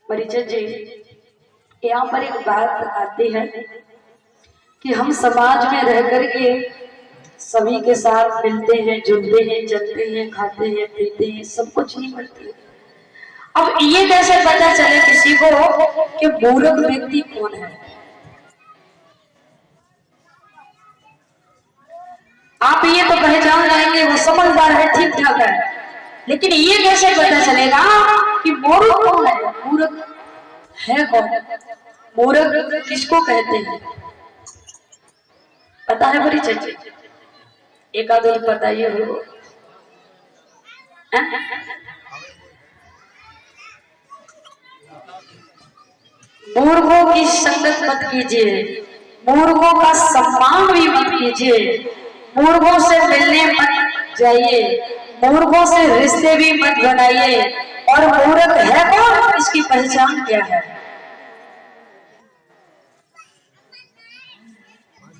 परिचय जी, यहाँ पर एक बात आती है कि हम समाज में रह करके सभी के साथ मिलते हैं, जुलते हैं, चलते हैं, खाते हैं, पीते हैं, सब कुछ नहीं करते हैं। अब ये कैसे पता चले किसी को कि मूर्ख व्यक्ति कौन है? आप ये तो पहचान जाएंगे वो समझदार है, ठीक ठाक है, लेकिन ये कैसे पता चलेगा कि मूर्ख कौन है? मूर्ख है कौन? मूर्ख किसको कहते हैं? पता है परिचय जी? एक आदमी बताइए हो। मूर्खों की संगत मत कीजिए, मूर्खों का सम्मान भी मत कीजिए, मूर्खों से मिलने मत जाइए, मूर्खों से रिश्ते भी मत बनाइए। और मूर्ख है कौन? इसकी पहचान क्या है?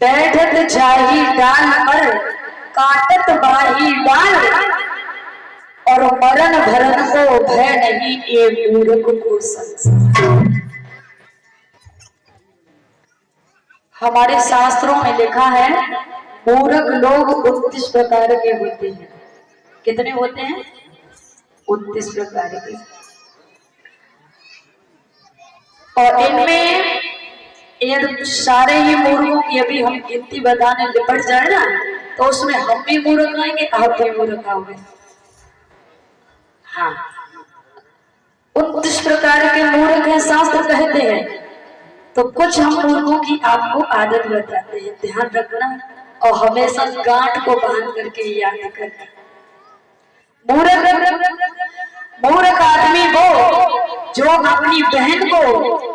बैठत जाही डाल पर काटत बाही डाल, और मरण भरण को भय नहीं ये मूर्ख को संसार। हमारे शास्त्रों में लिखा है मूर्ख लोग 29 प्रकार के होते हैं। कितने होते हैं? 29 प्रकार के। और इनमें ये सारे ही मूर्खों की अभी हम गिनती बताने निपट जाए ना, तो उसमें हम भी मूर्ख आएंगे, आप भी मूर्ख आओगे। हाँ, 29 प्रकार के मूर्ख हैं शास्त्र कहते हैं। तो कुछ हम मूर्खों की आपको आदत बताते हैं, ध्यान रखना और हमेशा गांठ को बांध करके याद करना। मूर्ख आदमी वो जो अपनी बहन को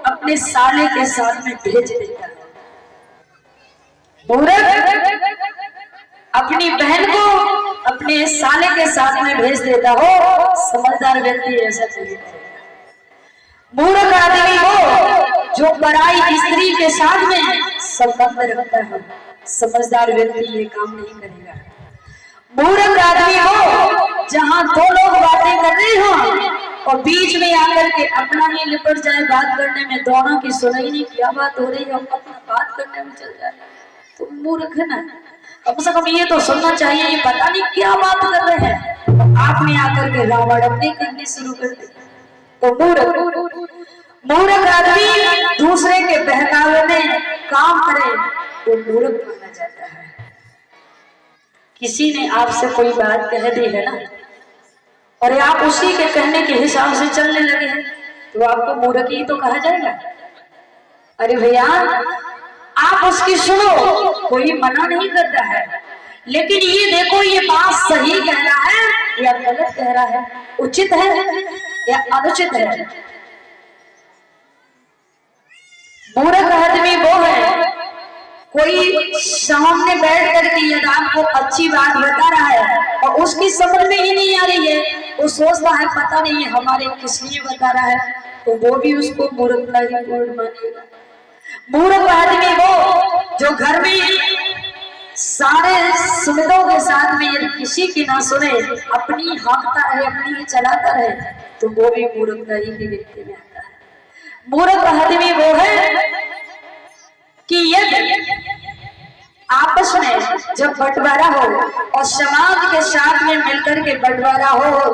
अपने साले के साथ में भेज देता है। मूर्ख अपनी बहन को अपने साले के साथ में भेज देता हो, समझदार व्यक्ति ऐसा नहीं करेगा। मूर्ख आदमी वो जो पराई स्त्री के साथ में संबंध रखता है, समझदार व्यक्ति ये काम नहीं करेगा। मूर्ख आदमी वो जहां दो लोग बातें कर रहे हो और बीच में आकर के अपना ही लिपट जाए बात करने में, दोनों की सुनाई नहीं क्या बात हो रही है, अपना बात करने में चल जाए, तो मूर्ख है ना। कम से कम ये तो सुनना चाहिए, ये पता नहीं क्या बात कर रहे हैं, आपने आकर के रावण अपनी करनी शुरू कर दी। तो मूर्ख आदमी दूसरे के बहकावे में काम करे तो मूर्ख माना जाता है। किसी ने आपसे कोई बात कह दी है ना, और आप उसी के कहने के हिसाब से चलने लगे हैं, तो आपको मूर्ख ही तो कहा जाएगा। अरे भैया, आप उसकी सुनो, कोई मना नहीं करता है, लेकिन ये देखो ये बात सही कह रहा है या गलत कह रहा है, उचित है या अनुचित है। मूर्ख आदमी वो है कोई सामने बैठ करके यदि आपको अच्छी बात बता रहा है और उसकी समझ में ही नहीं आ रही है, वो सोचता है पता नहीं है हमारे किस लिए बता रहा है, तो वो भी उसको मूर्खता ही मानेगा। मूर्ख आदमी वो जो घर में सारे सुविधाओं के साथ में यदि किसी की ना सुने, अपनी हाँकता रहे, अपनी ही चलाता रहे, तो वो भी मूर्खता ही व्यक्ति में आता है। मूर्ख आदमी वो है कि यदि आपस में जब बंटवारा हो और समाज के साथ में मिलकर के बंटवारा हो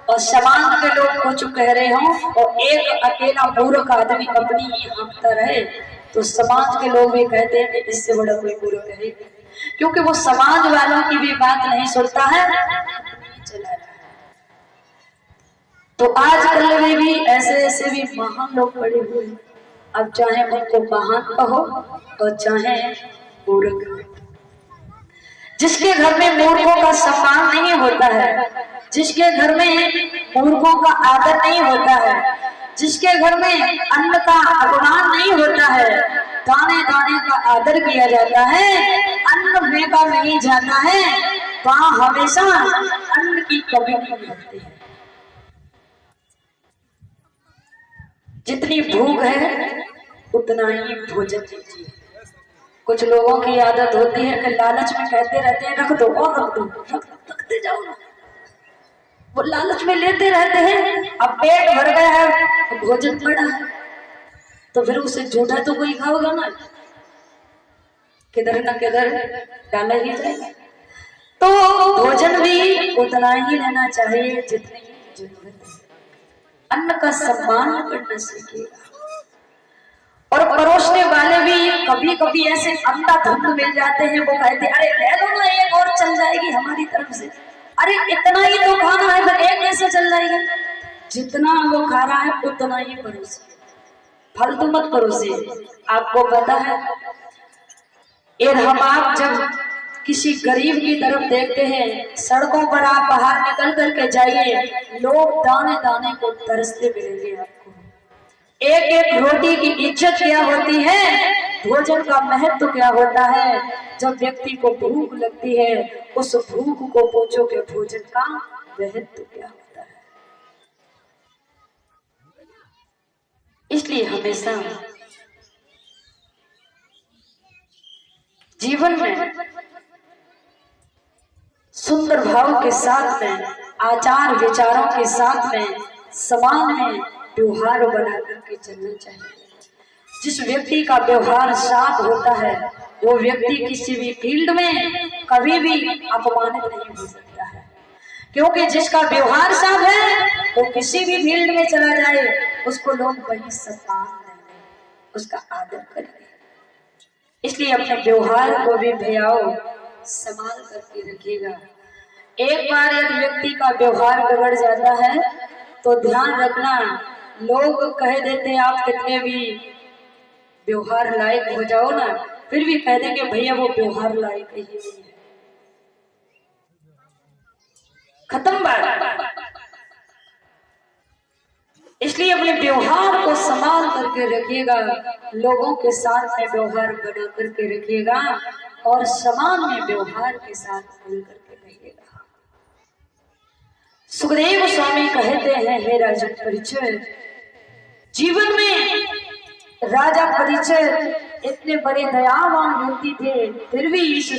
और समाज के लोग कुछ कह रहे हो और एक अकेला मूर्ख आदमी अपनी ही हाँकता रहे, तो समाज के लोग भी कहते हैं कि इससे बड़ा कोई मूर्ख है, क्योंकि वो समाज वालों की भी बात नहीं सुनता है, चला रहा है। तो आजकल में भी ऐसे ऐसे भी महान लोग पड़े हुए हैं, अब चाहे उनको महान कहो और चाहे मूर्ख। जिसके घर में मूर्खों का सम्मान नहीं होता है, जिसके घर में मूर्खों का आदर नहीं होता है, जिसके घर में अन्न का अपमान नहीं होता है, दाने दाने का आदर किया जाता है, अन्न फेंका नहीं जाता है, वहां हमेशा अन्न की कमी नहीं होती है। जितनी भूख है उतना ही भोजन कीजिए। कुछ लोगों की आदत होती है कि लालच में कहते रहते हैं रख दो और रख दो, रखते जाओ ना, वो लालच में लेते रहते हैं। अब पेट भर गया है, भोजन पड़ा है तो फिर उसे झूठा तो कोई खाओगा ना, किधर न किधर डाला ही जाएगा। तो भोजन भी उतना ही लेना चाहिए जितनी जरूरत है। अन्न का सम्मान करना सीखिएगा। और परोसने वाले भी कभी कभी ऐसे अंधाधुंध मिल जाते हैं, वो कहते हैं अरे ले लो ना, एक और चल जाएगी हमारी तरफ से। अरे इतना ही तो खाना है, फिर एक कैसे चल जाएगा? जितना वो खा रहा है उतना ही परोसे, फालतू मत परोसे। आपको पता है हम आप जब किसी गरीब की तरफ देखते हैं, सड़कों पर आप बाहर निकल करके जाइए, लोग दाने दाने को तरसते मिलेंगे आपको। एक एक रोटी की इज्जत क्या होती है, भोजन का महत्व क्या होता है। जब व्यक्ति को भूख लगती है, उस भूख को पूछो कि भोजन का महत्व क्या होता है। इसलिए हमेशा जीवन में सुंदर भाव के साथ में, आचार विचारों के साथ में, समाज में व्यवहार बना करके चलना चाहिए। जिस व्यक्ति का व्यवहार साफ होता है वो व्यक्ति किसी भी फील्ड में कभी भी अपमानित नहीं हो सकता है, क्योंकि जिसका व्यवहार साफ है वो किसी भी फील्ड में चला जाए उसको लोग वही सम्मान देंगे, उसका आदर करेंगे। इसलिए अपने व्यवहार को भी भैयाओ संभाल करके रखिएगा। एक बार एक व्यक्ति का व्यवहार बिगड़ जाता है तो ध्यान रखना, लोग कह देते आप कितने भी व्यवहार लायक हो जाओ ना, फिर भी कह देंगे भैया वो व्यवहार लायक ही नहीं है, खत्म बात। इसलिए अपने व्यवहार को संभाल करके रखिएगा, लोगों के साथ में व्यवहार बना करके रखिएगा और समाज में व्यवहार के साथ मिल करके रहिएगा। सुखदेव स्वामी कहते हैं, हे राजन परिचय, जीवन में राजा परिचय इतने बड़े दयावान व्यक्ति थे, फिर भी इस